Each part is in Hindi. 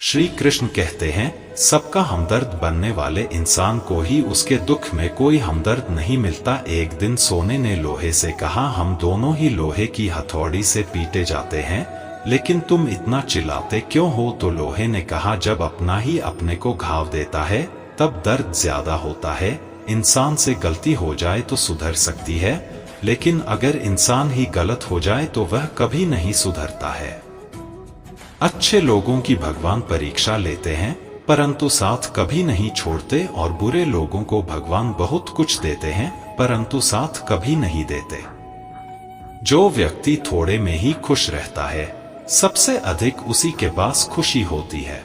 श्री कृष्ण कहते हैं, सबका हमदर्द बनने वाले इंसान को ही उसके दुख में कोई हमदर्द नहीं मिलता। एक दिन सोने ने लोहे से कहा, हम दोनों ही लोहे की हथौड़ी से पीटे जाते हैं, लेकिन तुम इतना चिल्लाते क्यों हो? तो लोहे ने कहा, जब अपना ही अपने को घाव देता है तब दर्द ज्यादा होता है। इंसान से गलती हो जाए तो सुधर सकती है, लेकिन अगर इंसान ही गलत हो जाए तो वह कभी नहीं सुधरता है। अच्छे लोगों की भगवान परीक्षा लेते हैं, परंतु साथ कभी नहीं छोड़ते, और बुरे लोगों को भगवान बहुत कुछ देते हैं, परंतु साथ कभी नहीं देते। जो व्यक्ति थोड़े में ही खुश रहता है, सबसे अधिक उसी के पास खुशी होती है।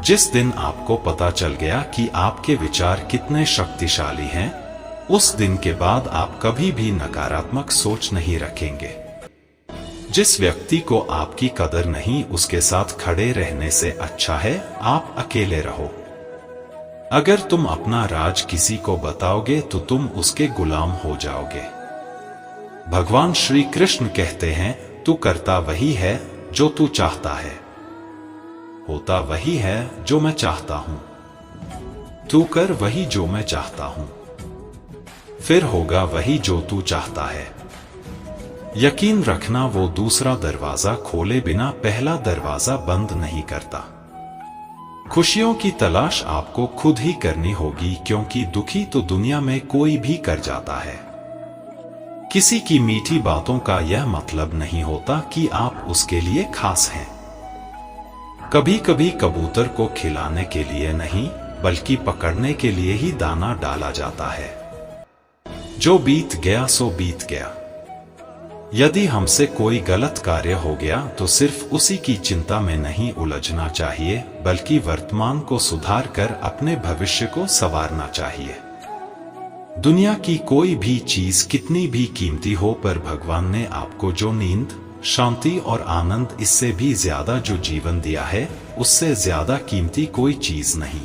जिस दिन आपको पता चल गया कि आपके विचार कितने शक्तिशाली हैं, उस दिन के बाद आप कभी भी नकारात्मक सोच नहीं रखेंगे। जिस व्यक्ति को आपकी कदर नहीं, उसके साथ खड़े रहने से अच्छा है आप अकेले रहो। अगर तुम अपना राज किसी को बताओगे तो तुम उसके गुलाम हो जाओगे। भगवान श्री कृष्ण कहते हैं, तू करता वही है जो तू चाहता है, होता वही है जो मैं चाहता हूं। तू कर वही जो मैं चाहता हूं, फिर होगा वही जो तू चाहता है। यकीन रखना, वो दूसरा दरवाजा खोले बिना पहला दरवाजा बंद नहीं करता। खुशियों की तलाश आपको खुद ही करनी होगी, क्योंकि दुखी तो दुनिया में कोई भी कर जाता है। किसी की मीठी बातों का यह मतलब नहीं होता कि आप उसके लिए खास हैं। कभी कभी कबूतर को खिलाने के लिए नहीं, बल्कि पकड़ने के लिए ही दाना डाला जाता है। जो बीत गया सो बीत गया। यदि हमसे कोई गलत कार्य हो गया तो सिर्फ उसी की चिंता में नहीं उलझना चाहिए, बल्कि वर्तमान को सुधार कर अपने भविष्य को संवारना चाहिए। दुनिया की कोई भी चीज कितनी भी कीमती हो, पर भगवान ने आपको जो नींद, शांति और आनंद, इससे भी ज्यादा जो जीवन दिया है, उससे ज्यादा कीमती कोई चीज नहीं।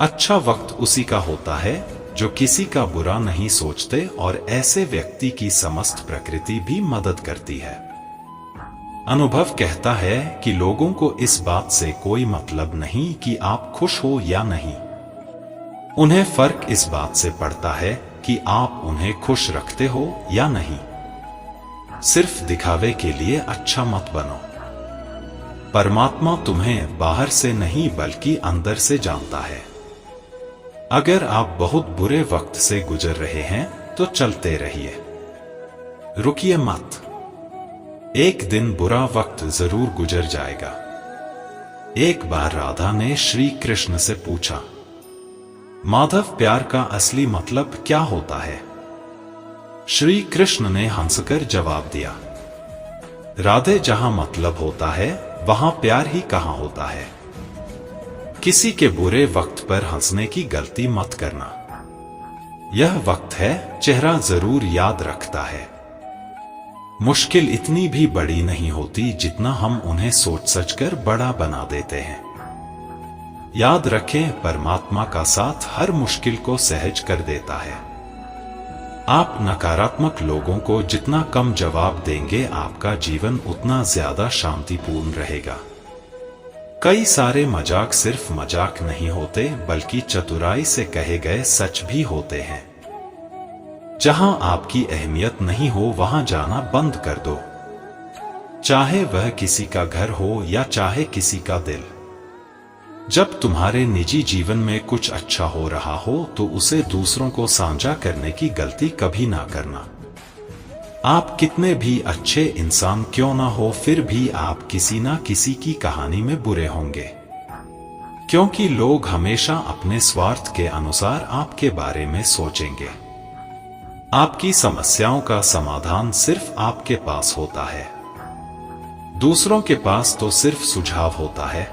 अच्छा वक्त उसी का होता है जो किसी का बुरा नहीं सोचते, और ऐसे व्यक्ति की समस्त प्रकृति भी मदद करती है। अनुभव कहता है कि लोगों को इस बात से कोई मतलब नहीं कि आप खुश हो या नहीं। उन्हें फर्क इस बात से पड़ता है कि आप उन्हें खुश रखते हो या नहीं। सिर्फ दिखावे के लिए अच्छा मत बनो। परमात्मा तुम्हें बाहर से नहीं बल्कि अंदर से जानता है। अगर आप बहुत बुरे वक्त से गुजर रहे हैं तो चलते रहिए, रुकिए मत। एक दिन बुरा वक्त जरूर गुजर जाएगा। एक बार राधा ने श्री कृष्ण से पूछा, माधव, प्यार का असली मतलब क्या होता है? श्री कृष्ण ने हंसकर जवाब दिया, राधे, जहां मतलब होता है वहां प्यार ही कहां होता है। किसी के बुरे वक्त पर हंसने की गलती मत करना। यह वक्त है, चेहरा जरूर याद रखता है। मुश्किल इतनी भी बड़ी नहीं होती जितना हम उन्हें सोच सच कर बड़ा बना देते हैं। याद रखें, परमात्मा का साथ हर मुश्किल को सहज कर देता है। आप नकारात्मक लोगों को जितना कम जवाब देंगे, आपका जीवन उतना ज्यादा शांतिपूर्ण रहेगा। कई सारे मजाक सिर्फ मजाक नहीं होते, बल्कि चतुराई से कहे गए सच भी होते हैं। जहां आपकी अहमियत नहीं हो वहां जाना बंद कर दो, चाहे वह किसी का घर हो या चाहे किसी का दिल। जब तुम्हारे निजी जीवन में कुछ अच्छा हो रहा हो तो उसे दूसरों को साझा करने की गलती कभी ना करना। आप कितने भी अच्छे इंसान क्यों ना हो, फिर भी आप किसी ना किसी की कहानी में बुरे होंगे, क्योंकि लोग हमेशा अपने स्वार्थ के अनुसार आपके बारे में सोचेंगे। आपकी समस्याओं का समाधान सिर्फ आपके पास होता है, दूसरों के पास तो सिर्फ सुझाव होता है।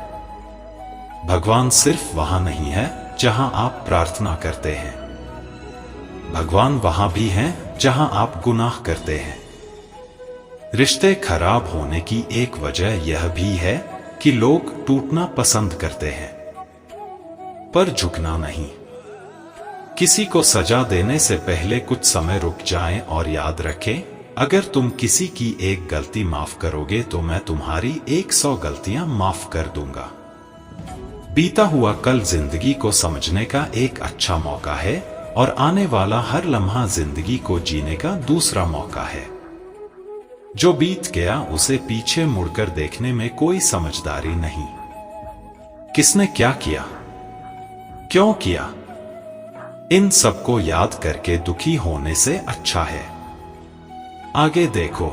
भगवान सिर्फ वहां नहीं है जहां आप प्रार्थना करते हैं, भगवान वहां भी हैं जहां आप गुनाह करते हैं। रिश्ते खराब होने की एक वजह यह भी है कि लोग टूटना पसंद करते हैं, पर झुकना नहीं। किसी को सजा देने से पहले कुछ समय रुक जाएं और याद रखें, अगर तुम किसी की एक गलती माफ करोगे तो मैं तुम्हारी 100 गलतियां माफ कर दूंगा। बीता हुआ कल जिंदगी को समझने का एक अच्छा मौका है और आने वाला हर लम्हा जिंदगी को जीने का दूसरा मौका है। जो बीत गया उसे पीछे मुड़कर देखने में कोई समझदारी नहीं। किसने क्या किया, क्यों किया, इन सबको याद करके दुखी होने से अच्छा है आगे देखो।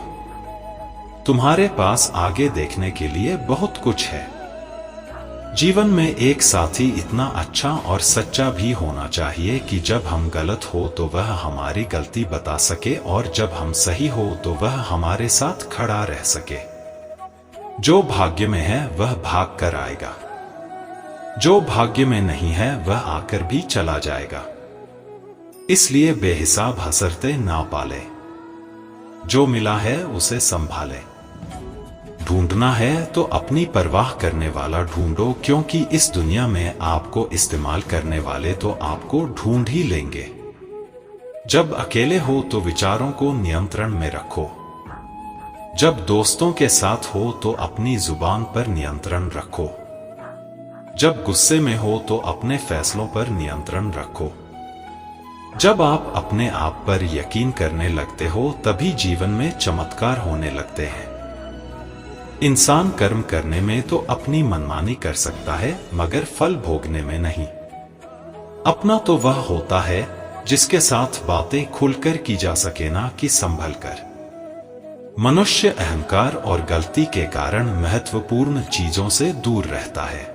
तुम्हारे पास आगे देखने के लिए बहुत कुछ है। जीवन में एक साथी इतना अच्छा और सच्चा भी होना चाहिए कि जब हम गलत हो तो वह हमारी गलती बता सके और जब हम सही हो तो वह हमारे साथ खड़ा रह सके। जो भाग्य में है वह भाग कर आएगा, जो भाग्य में नहीं है वह आकर भी चला जाएगा। इसलिए बेहिसाब हसरते ना पाले, जो मिला है उसे संभाले। ढूंढना है तो अपनी परवाह करने वाला ढूंढो, क्योंकि इस दुनिया में आपको इस्तेमाल करने वाले तो आपको ढूंढ ही लेंगे। जब अकेले हो तो विचारों को नियंत्रण में रखो। जब दोस्तों के साथ हो तो अपनी जुबान पर नियंत्रण रखो। जब गुस्से में हो तो अपने फैसलों पर नियंत्रण रखो। जब आप अपने आप पर यकीन करने लगते हो तभी जीवन में चमत्कार होने लगते हैं। इंसान कर्म करने में तो अपनी मनमानी कर सकता है मगर फल भोगने में नहीं। अपना तो वह होता है जिसके साथ बातें खुलकर की जा सके ना कि संभल कर। मनुष्य अहंकार और गलती के कारण महत्वपूर्ण चीजों से दूर रहता है।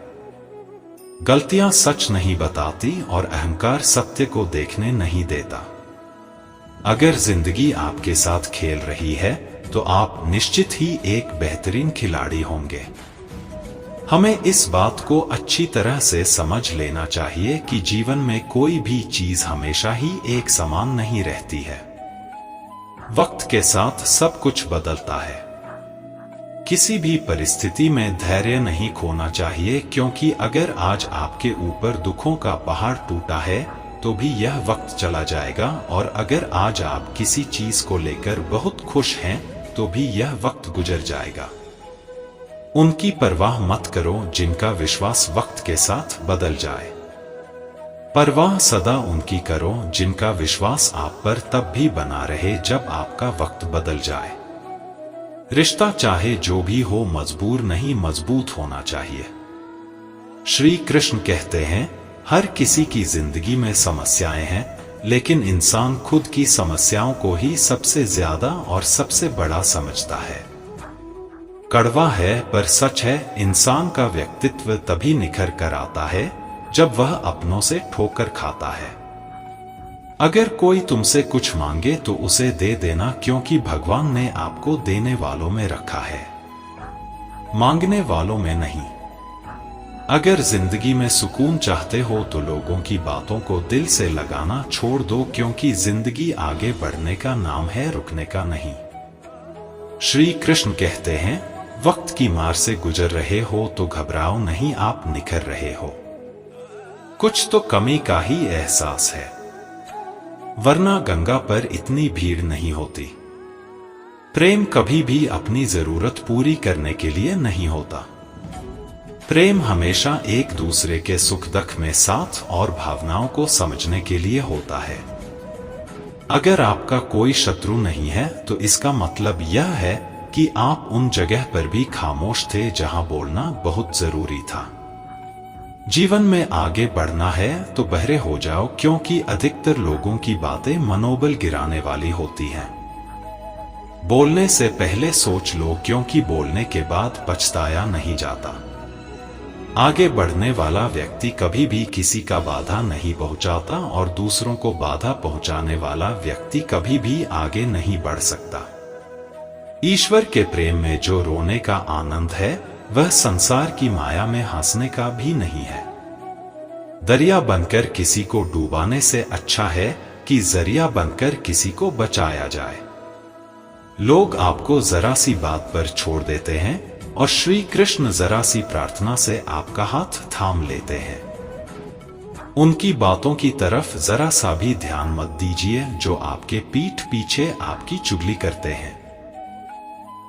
गलतियां सच नहीं बताती और अहंकार सत्य को देखने नहीं देता। अगर जिंदगी आपके साथ खेल रही है तो आप निश्चित ही एक बेहतरीन खिलाड़ी होंगे। हमें इस बात को अच्छी तरह से समझ लेना चाहिए कि जीवन में कोई भी चीज हमेशा ही एक समान नहीं रहती है। वक्त के साथ सब कुछ बदलता है। किसी भी परिस्थिति में धैर्य नहीं खोना चाहिए, क्योंकि अगर आज आपके ऊपर दुखों का पहाड़ टूटा है तो भी यह वक्त चला जाएगा, और अगर आज आप किसी चीज को लेकर बहुत खुश हैं तो भी यह वक्त गुजर जाएगा। उनकी परवाह मत करो जिनका विश्वास वक्त के साथ बदल जाए। परवाह सदा उनकी करो जिनका विश्वास आप पर तब भी बना रहे जब आपका वक्त बदल जाए। रिश्ता चाहे जो भी हो मजबूर नहीं, मजबूत होना चाहिए। श्री कृष्ण कहते हैं, हर किसी की जिंदगी में समस्याएं हैं, लेकिन इंसान खुद की समस्याओं को ही सबसे ज्यादा और सबसे बड़ा समझता है। कड़वा है पर सच है, इंसान का व्यक्तित्व तभी निखर कर आता है जब वह अपनों से ठोकर खाता है। अगर कोई तुमसे कुछ मांगे तो उसे दे देना, क्योंकि भगवान ने आपको देने वालों में रखा है, मांगने वालों में नहीं। अगर जिंदगी में सुकून चाहते हो तो लोगों की बातों को दिल से लगाना छोड़ दो, क्योंकि जिंदगी आगे बढ़ने का नाम है, रुकने का नहीं। श्री कृष्ण कहते हैं, वक्त की मार से गुजर रहे हो तो घबराओ नहीं, आप निखर रहे हो। कुछ तो कमी का ही एहसास है, वरना गंगा पर इतनी भीड़ नहीं होती। प्रेम कभी भी अपनी जरूरत पूरी करने के लिए नहीं होता। प्रेम हमेशा एक दूसरे के सुख दुख में साथ और भावनाओं को समझने के लिए होता है। अगर आपका कोई शत्रु नहीं है तो इसका मतलब यह है कि आप उन जगह पर भी खामोश थे जहां बोलना बहुत जरूरी था। जीवन में आगे बढ़ना है तो बहरे हो जाओ, क्योंकि अधिकतर लोगों की बातें मनोबल गिराने वाली होती हैं। बोलने से पहले सोच लो, क्योंकि बोलने के बाद पछताया नहीं जाता। आगे बढ़ने वाला व्यक्ति कभी भी किसी का बाधा नहीं पहुंचाता, और दूसरों को बाधा पहुंचाने वाला व्यक्ति कभी भी आगे नहीं बढ़ सकता। ईश्वर के प्रेम में जो रोने का आनंद है वह संसार की माया में हंसने का भी नहीं है। दरिया बनकर किसी को डूबाने से अच्छा है कि जरिया बनकर किसी को बचाया जाए। लोग आपको जरा सी बात पर छोड़ देते हैं और श्री कृष्ण जरा सी प्रार्थना से आपका हाथ थाम लेते हैं। उनकी बातों की तरफ जरा सा भी ध्यान मत दीजिए जो आपके पीठ पीछे आपकी चुगली करते हैं।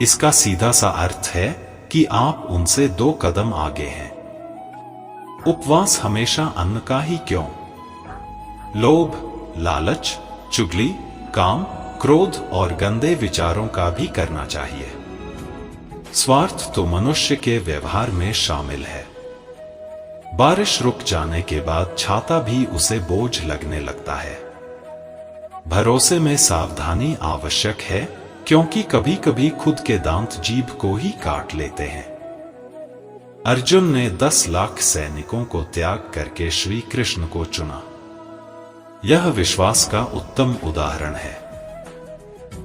इसका सीधा सा अर्थ है कि आप उनसे 2 कदम आगे हैं। उपवास हमेशा अन्न का ही क्यों, लोभ, लालच, चुगली, काम, क्रोध और गंदे विचारों का भी करना चाहिए। स्वार्थ तो मनुष्य के व्यवहार में शामिल है। बारिश रुक जाने के बाद छाता भी उसे बोझ लगने लगता है। भरोसे में सावधानी आवश्यक है, क्योंकि कभी कभी खुद के दांत जीभ को ही काट लेते हैं। अर्जुन ने 10 लाख सैनिकों को त्याग करके श्री कृष्ण को चुना। यह विश्वास का उत्तम उदाहरण है।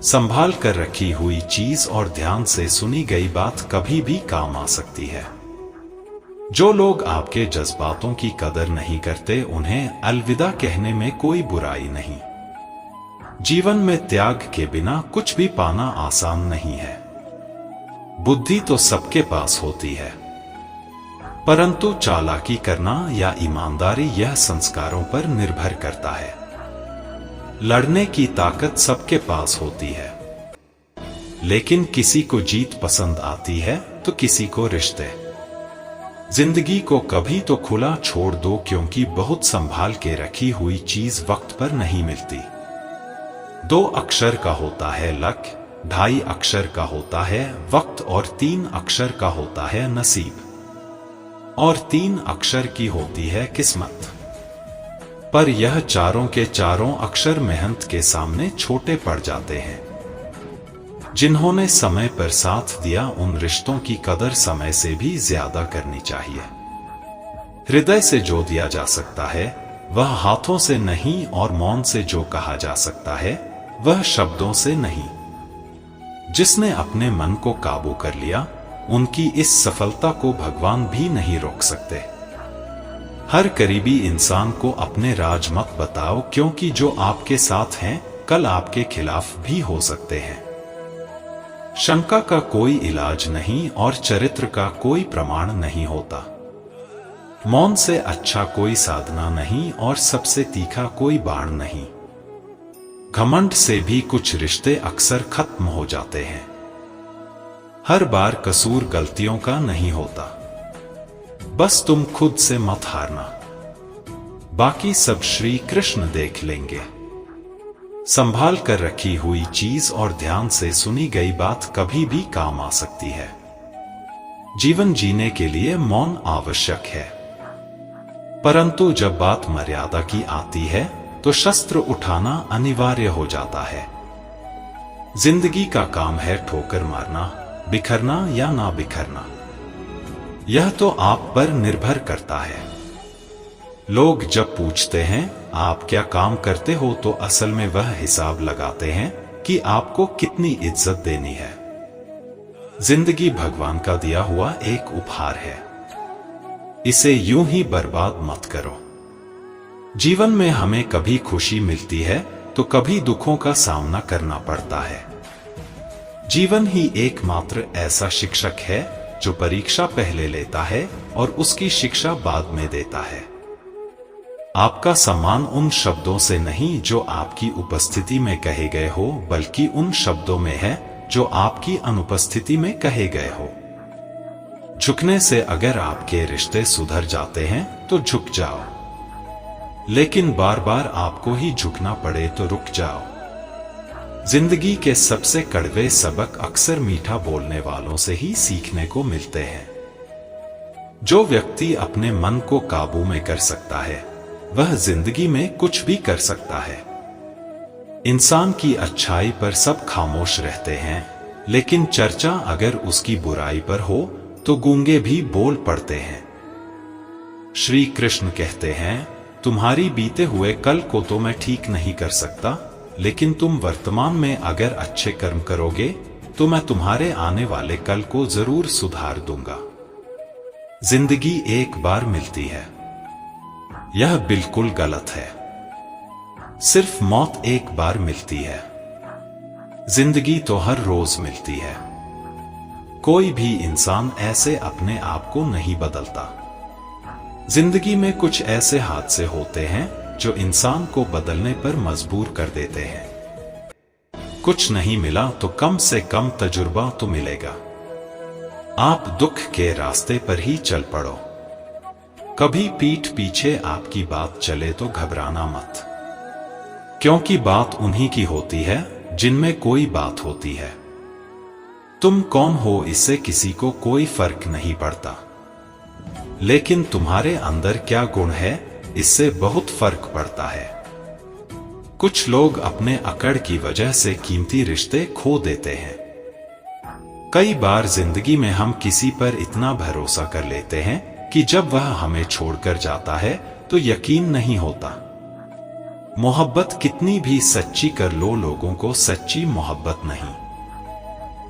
संभाल कर रखी हुई चीज और ध्यान से सुनी गई बात कभी भी काम आ सकती है। जो लोग आपके जज्बातों की कदर नहीं करते, उन्हें अलविदा कहने में कोई बुराई नहीं। जीवन में त्याग के बिना कुछ भी पाना आसान नहीं है। बुद्धि तो सबके पास होती है, परंतु चालाकी करना या ईमानदारी यह संस्कारों पर निर्भर करता है। लड़ने की ताकत सबके पास होती है, लेकिन किसी को जीत पसंद आती है तो किसी को रिश्ते। जिंदगी को कभी तो खुला छोड़ दो, क्योंकि बहुत संभाल के रखी हुई चीज वक्त पर नहीं मिलती। 2 अक्षर का होता है लक, 2.5 अक्षर का होता है वक्त और 3 अक्षर का होता है नसीब, और 3 अक्षर की होती है किस्मत। पर यह चारों के चारों अक्षर मेहनत के सामने छोटे पड़ जाते हैं। जिन्होंने समय पर साथ दिया, उन रिश्तों की कदर समय से भी ज्यादा करनी चाहिए। हृदय से जो दिया जा सकता है वह हाथों से नहीं, और मौन से जो कहा जा सकता है वह शब्दों से नहीं। जिसने अपने मन को काबू कर लिया, उनकी इस सफलता को भगवान भी नहीं रोक सकते। हर करीबी इंसान को अपने राज मत बताओ, क्योंकि जो आपके साथ हैं कल आपके खिलाफ भी हो सकते हैं। शंका का कोई इलाज नहीं और चरित्र का कोई प्रमाण नहीं होता। मौन से अच्छा कोई साधना नहीं और सबसे तीखा कोई बाण नहीं। घमंड से भी कुछ रिश्ते अक्सर खत्म हो जाते हैं। हर बार कसूर गलतियों का नहीं होता। बस तुम खुद से मत हारना, बाकी सब श्री कृष्ण देख लेंगे। संभाल कर रखी हुई चीज और ध्यान से सुनी गई बात कभी भी काम आ सकती है। जीवन जीने के लिए मौन आवश्यक है, परंतु जब बात मर्यादा की आती है तो शस्त्र उठाना अनिवार्य हो जाता है। जिंदगी का काम है ठोकर मारना, बिखरना या ना बिखरना। यह तो आप पर निर्भर करता है। लोग जब पूछते हैं आप क्या काम करते हो, तो असल में वह हिसाब लगाते हैं कि आपको कितनी इज्जत देनी है। जिंदगी भगवान का दिया हुआ एक उपहार है, इसे यूं ही बर्बाद मत करो। जीवन में हमें कभी खुशी मिलती है तो कभी दुखों का सामना करना पड़ता है। जीवन ही एकमात्र ऐसा शिक्षक है जो परीक्षा पहले लेता है और उसकी शिक्षा बाद में देता है। आपका सम्मान उन शब्दों से नहीं जो आपकी उपस्थिति में कहे गए हो, बल्कि उन शब्दों में है जो आपकी अनुपस्थिति में कहे गए हो। झुकने से अगर आपके रिश्ते सुधर जाते हैं तो झुक जाओ, लेकिन बार बार आपको ही झुकना पड़े तो रुक जाओ। जिंदगी के सबसे कड़वे सबक अक्सर मीठा बोलने वालों से ही सीखने को मिलते हैं। जो व्यक्ति अपने मन को काबू में कर सकता है वह जिंदगी में कुछ भी कर सकता है। इंसान की अच्छाई पर सब खामोश रहते हैं, लेकिन चर्चा अगर उसकी बुराई पर हो तो गूंगे भी बोल पड़ते हैं। श्री कृष्ण कहते हैं, तुम्हारी बीते हुए कल को तो मैं ठीक नहीं कर सकता, लेकिन तुम वर्तमान में अगर अच्छे कर्म करोगे तो मैं तुम्हारे आने वाले कल को जरूर सुधार दूंगा। जिंदगी एक बार मिलती है, यह बिल्कुल गलत है। सिर्फ मौत एक बार मिलती है। जिंदगी तो हर रोज मिलती है। कोई भी इंसान ऐसे अपने आप को नहीं बदलता। जिंदगी में कुछ ऐसे हादसे होते हैं जो इंसान को बदलने पर मजबूर कर देते हैं। कुछ नहीं मिला तो कम से कम तजुर्बा तो मिलेगा। आप दुख के रास्ते पर ही चल पड़ो। कभी पीठ पीछे आपकी बात चले तो घबराना मत, क्योंकि बात उन्हीं की होती है जिनमें कोई बात होती है। तुम कौन हो इससे किसी को कोई फर्क नहीं पड़ता, लेकिन तुम्हारे अंदर क्या गुण है इससे बहुत फर्क पड़ता है। कुछ लोग अपने अकड़ की वजह से कीमती रिश्ते खो देते हैं। कई बार जिंदगी में हम किसी पर इतना भरोसा कर लेते हैं कि जब वह हमें छोड़कर जाता है तो यकीन नहीं होता। मोहब्बत कितनी भी सच्ची कर लो, लोगों को सच्ची मोहब्बत नहीं,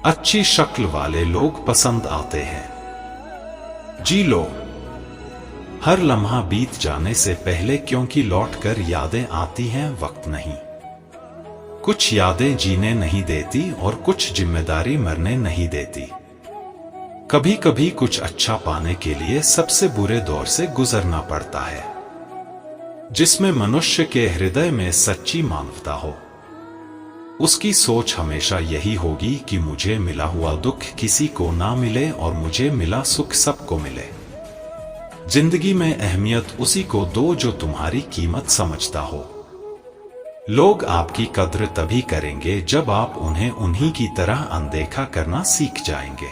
अच्छी शक्ल वाले लोग पसंद आते हैं। जी लो हर लम्हा बीत जाने से पहले, क्योंकि लौटकर यादें आती हैं वक्त नहीं। कुछ यादें जीने नहीं देती और कुछ जिम्मेदारी मरने नहीं देती। कभी कभी कुछ अच्छा पाने के लिए सबसे बुरे दौर से गुजरना पड़ता है। जिसमें मनुष्य के हृदय में सच्ची मानवता हो, उसकी सोच हमेशा यही होगी कि मुझे मिला हुआ दुख किसी को ना मिले और मुझे मिला सुख सबको मिले। जिंदगी में अहमियत उसी को दो जो तुम्हारी कीमत समझता हो। लोग आपकी कद्र तभी करेंगे जब आप उन्हें उन्हीं की तरह अनदेखा करना सीख जाएंगे।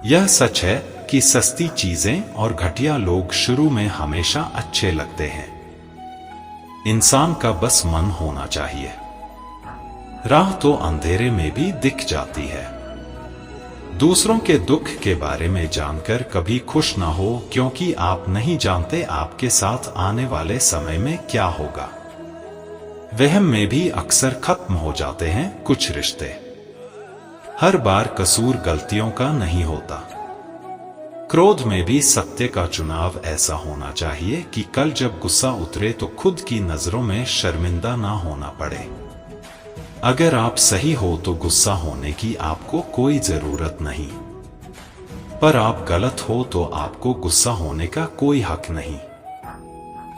यह सच है कि सस्ती चीजें और घटिया लोग शुरू में हमेशा अच्छे लगते हैं। इंसान का बस मन होना चाहिए। राह तो अंधेरे में भी दिख जाती है। दूसरों के दुख के बारे में जानकर कभी खुश ना हो, क्योंकि आप नहीं जानते आपके साथ आने वाले समय में क्या होगा। वहम में भी अक्सर खत्म हो जाते हैं कुछ रिश्ते। हर बार कसूर गलतियों का नहीं होता। क्रोध में भी सत्य का चुनाव ऐसा होना चाहिए कि कल जब गुस्सा उतरे तो खुद की नजरों में शर्मिंदा ना होना पड़े। अगर आप सही हो तो गुस्सा होने की आपको कोई जरूरत नहीं, पर आप गलत हो तो आपको गुस्सा होने का कोई हक नहीं।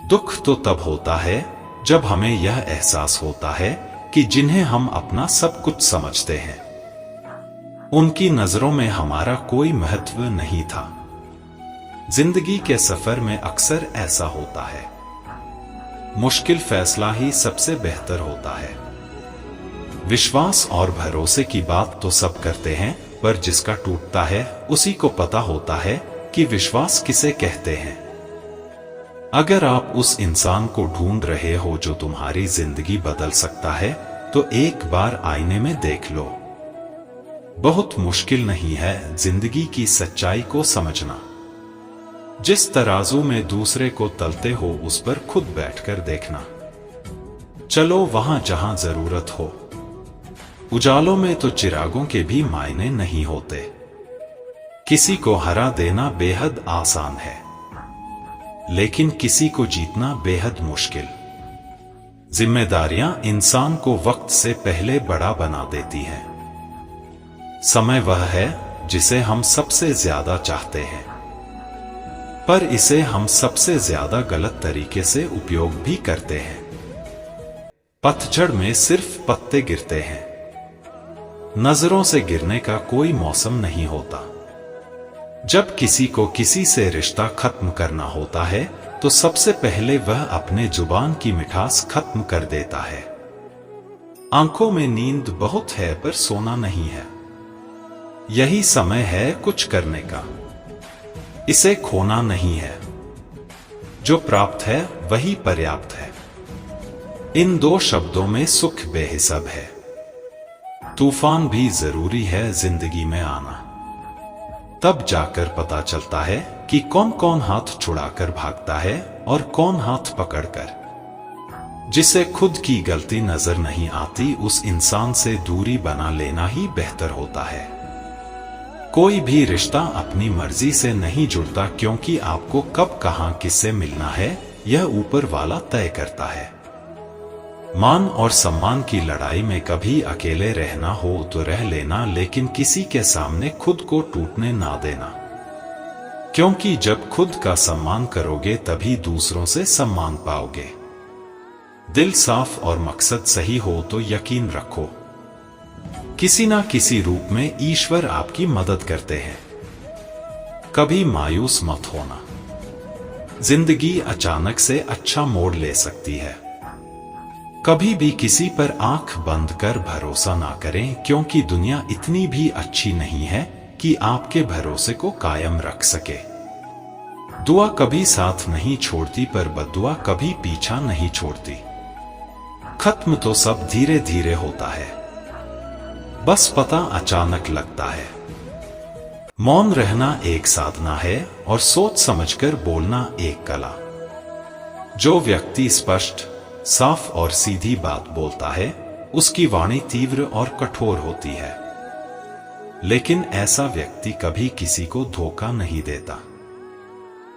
दुख तो तब होता है जब हमें यह एहसास होता है कि जिन्हें हम अपना सब कुछ समझते हैं, उनकी नजरों में हमारा कोई महत्व नहीं था। जिंदगी के सफर में अक्सर ऐसा होता है। मुश्किल फैसला ही सबसे बेहतर होता है। विश्वास और भरोसे की बात तो सब करते हैं, पर जिसका टूटता है उसी को पता होता है कि विश्वास किसे कहते हैं। अगर आप उस इंसान को ढूंढ रहे हो जो तुम्हारी जिंदगी बदल सकता है, तो एक बार आईने में देख लो। बहुत मुश्किल नहीं है जिंदगी की सच्चाई को समझना। जिस तराजू में दूसरे को तलते हो उस पर खुद बैठकर देखना। चलो वहां जहां जरूरत हो। उजालों में तो चिरागों के भी मायने नहीं होते। किसी को हरा देना बेहद आसान है, लेकिन किसी को जीतना बेहद मुश्किल। जिम्मेदारियां इंसान को वक्त से पहले बड़ा बना देती हैं। समय वह है जिसे हम सबसे ज्यादा चाहते हैं, पर इसे हम सबसे ज्यादा गलत तरीके से उपयोग भी करते हैं। पतझड़ में सिर्फ पत्ते गिरते हैं। नजरों से गिरने का कोई मौसम नहीं होता। जब किसी को किसी से रिश्ता खत्म करना होता है तो सबसे पहले वह अपने जुबान की मिठास खत्म कर देता है। आंखों में नींद बहुत है पर सोना नहीं है। यही समय है कुछ करने का, इसे खोना नहीं है। जो प्राप्त है वही पर्याप्त है। इन दो शब्दों में सुख बेहिसाब है। तूफान भी जरूरी है जिंदगी में आना। तब जाकर पता चलता है कि कौन कौन हाथ छुड़ाकर भागता है और कौन हाथ पकड़कर। जिसे खुद की गलती नजर नहीं आती उस इंसान से दूरी बना लेना ही बेहतर होता है। कोई भी रिश्ता अपनी मर्जी से नहीं जुड़ता, क्योंकि आपको कब कहां किससे मिलना है यह ऊपर वाला तय करता है। मान और सम्मान की लड़ाई में कभी अकेले रहना हो तो रह लेना, लेकिन किसी के सामने खुद को टूटने ना देना। क्योंकि जब खुद का सम्मान करोगे तभी दूसरों से सम्मान पाओगे। दिल साफ और मकसद सही हो तो यकीन रखो, किसी ना किसी रूप में ईश्वर आपकी मदद करते हैं। कभी मायूस मत होना, जिंदगी अचानक से अच्छा मोड़ ले सकती है। कभी भी किसी पर आंख बंद कर भरोसा ना करें, क्योंकि दुनिया इतनी भी अच्छी नहीं है कि आपके भरोसे को कायम रख सके। दुआ कभी साथ नहीं छोड़ती, पर बद्दुआ कभी पीछा नहीं छोड़ती। खत्म तो सब धीरे धीरे होता है, बस पता अचानक लगता है। मौन रहना एक साधना है और सोच समझकर बोलना एक कला। जो व्यक्ति स्पष्ट, साफ और सीधी बात बोलता है, उसकी वाणी तीव्र और कठोर होती है। लेकिन ऐसा व्यक्ति कभी किसी को धोखा नहीं देता।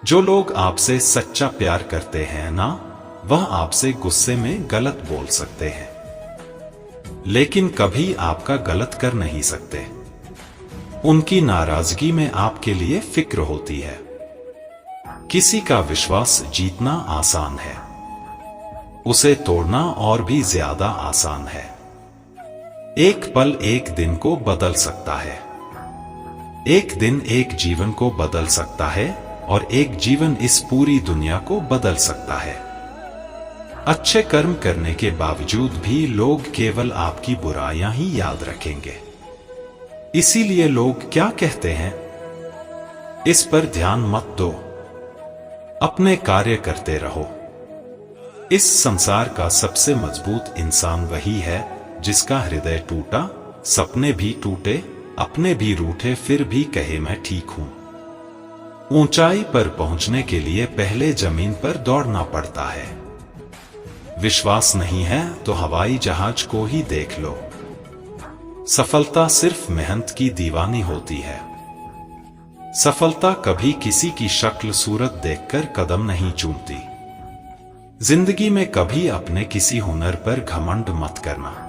जो लोग आपसे सच्चा प्यार करते हैं ना, वह आपसे गुस्से में गलत बोल सकते हैं, लेकिन कभी आपका गलत कर नहीं सकते। उनकी नाराजगी में आपके लिए फिक्र होती है। किसी का विश्वास जीतना आसान है, उसे तोड़ना और भी ज्यादा आसान है। एक पल एक दिन को बदल सकता है, एक दिन एक जीवन को बदल सकता है, और एक जीवन इस पूरी दुनिया को बदल सकता है। अच्छे कर्म करने के बावजूद भी लोग केवल आपकी बुराइयां ही याद रखेंगे। इसीलिए लोग क्या कहते हैं, इस पर ध्यान मत दो, अपने कार्य करते रहो। इस संसार का सबसे मजबूत इंसान वही है जिसका हृदय टूटा, सपने भी टूटे, अपने भी रूठे, फिर भी कहे मैं ठीक हूं। ऊंचाई पर पहुंचने के लिए पहले जमीन पर दौड़ना पड़ता है। विश्वास नहीं है तो हवाई जहाज को ही देख लो। सफलता सिर्फ मेहनत की दीवानी होती है। सफलता कभी किसी की शक्ल सूरत देखकर कदम नहीं चूमती। जिंदगी में कभी अपने किसी हुनर पर घमंड मत करना,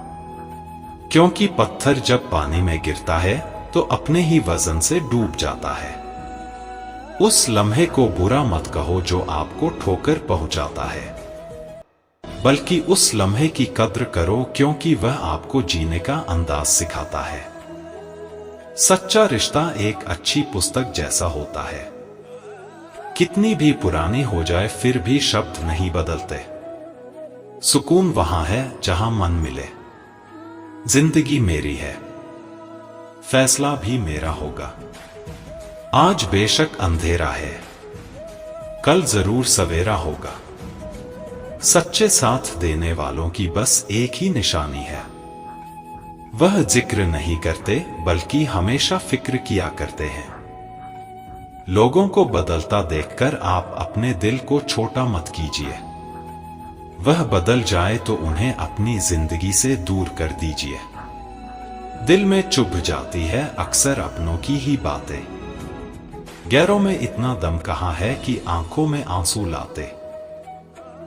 क्योंकि पत्थर जब पानी में गिरता है तो अपने ही वजन से डूब जाता है। उस लम्हे को बुरा मत कहो जो आपको ठोकर पहुंचाता है, बल्कि उस लम्हे की कद्र करो, क्योंकि वह आपको जीने का अंदाज सिखाता है। सच्चा रिश्ता एक अच्छी पुस्तक जैसा होता है, कितनी भी पुरानी हो जाए फिर भी शब्द नहीं बदलते। सुकून वहां है जहां मन मिले। जिंदगी मेरी है, फैसला भी मेरा होगा। आज बेशक अंधेरा है, कल जरूर सवेरा होगा। सच्चे साथ देने वालों की बस एक ही निशानी है, वह जिक्र नहीं करते बल्कि हमेशा फिक्र किया करते हैं। लोगों को बदलता देखकर आप अपने दिल को छोटा मत कीजिए। वह बदल जाए तो उन्हें अपनी जिंदगी से दूर कर दीजिए। दिल में चुभ जाती है अक्सर अपनों की ही बातें। गैरों में इतना दम कहाँ है कि आंखों में आंसू लाते।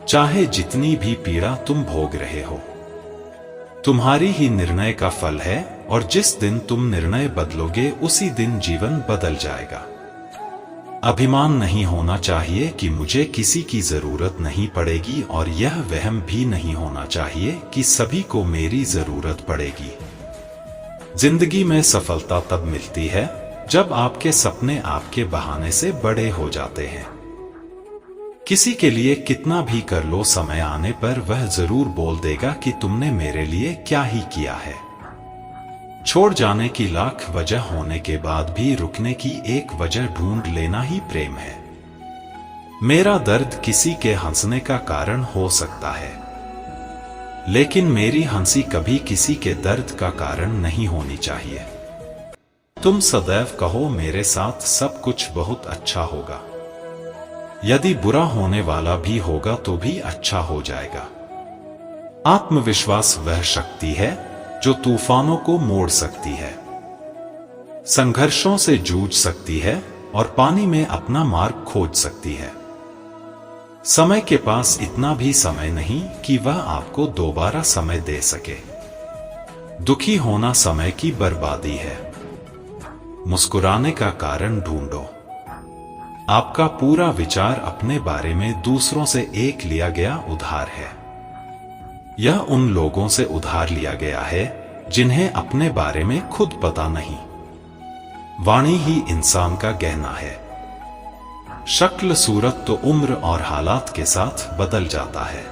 चाहे जितनी भी पीड़ा तुम भोग रहे हो, तुम्हारी ही निर्णय का फल है, और जिस दिन तुम निर्णय बदलोगे उसी दिन जीवन बदल जाएगा। अभिमान नहीं होना चाहिए कि मुझे किसी की जरूरत नहीं पड़ेगी, और यह वहम भी नहीं होना चाहिए कि सभी को मेरी जरूरत पड़ेगी। जिंदगी में सफलता तब मिलती है जब आपके सपने आपके बहाने से बड़े हो जाते हैं। किसी के लिए कितना भी कर लो, समय आने पर वह जरूर बोल देगा कि तुमने मेरे लिए क्या ही किया है। छोड़ जाने की लाख वजह होने के बाद भी रुकने की एक वजह ढूंढ लेना ही प्रेम है। मेरा दर्द किसी के हंसने का कारण हो सकता है, लेकिन मेरी हंसी कभी किसी के दर्द का कारण नहीं होनी चाहिए। तुम सदैव कहो मेरे साथ सब कुछ बहुत अच्छा होगा। यदि बुरा होने वाला भी होगा तो भी अच्छा हो जाएगा। आत्मविश्वास वह शक्ति है जो तूफानों को मोड़ सकती है, संघर्षों से जूझ सकती है और पानी में अपना मार्ग खोज सकती है। समय के पास इतना भी समय नहीं कि वह आपको दोबारा समय दे सके। दुखी होना समय की बर्बादी है। मुस्कुराने का कारण ढूंढो। आपका पूरा विचार अपने बारे में दूसरों से एक लिया गया उधार है। यह उन लोगों से उधार लिया गया है जिन्हें अपने बारे में खुद पता नहीं। वाणी ही इंसान का गहना है। शक्ल सूरत तो उम्र और हालात के साथ बदल जाता है।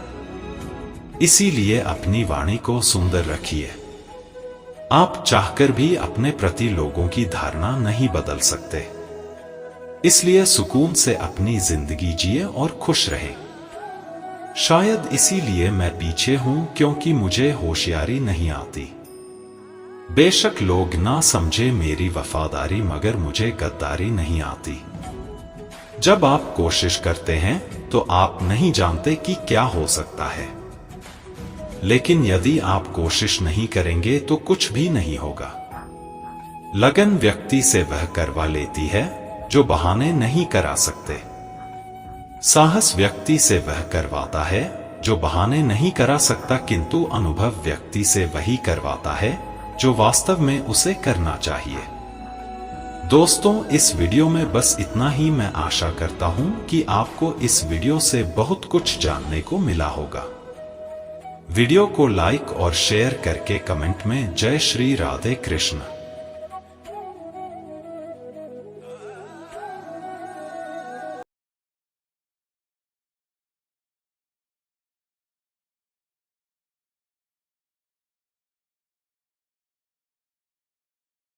इसीलिए अपनी वाणी को सुंदर रखिए। आप चाहकर भी अपने प्रति लोगों की धारणा नहीं बदल सकते। इसलिए सुकून से अपनी जिंदगी जिए और खुश रहें। शायद इसीलिए मैं पीछे हूं क्योंकि मुझे होशियारी नहीं आती। बेशक लोग ना समझे मेरी वफादारी, मगर मुझे गद्दारी नहीं आती। जब आप कोशिश करते हैं तो आप नहीं जानते कि क्या हो सकता है, लेकिन यदि आप कोशिश नहीं करेंगे तो कुछ भी नहीं होगा। लगन व्यक्ति से वह करवा लेती है जो बहाने नहीं करा सकते। साहस व्यक्ति से वह करवाता है जो बहाने नहीं करा सकता, किंतु अनुभव व्यक्ति से वही करवाता है जो वास्तव में उसे करना चाहिए। दोस्तों, इस वीडियो में बस इतना ही। मैं आशा करता हूं कि आपको इस वीडियो से बहुत कुछ जानने को मिला होगा। वीडियो को लाइक और शेयर करके कमेंट में जय श्री राधे कृष्ण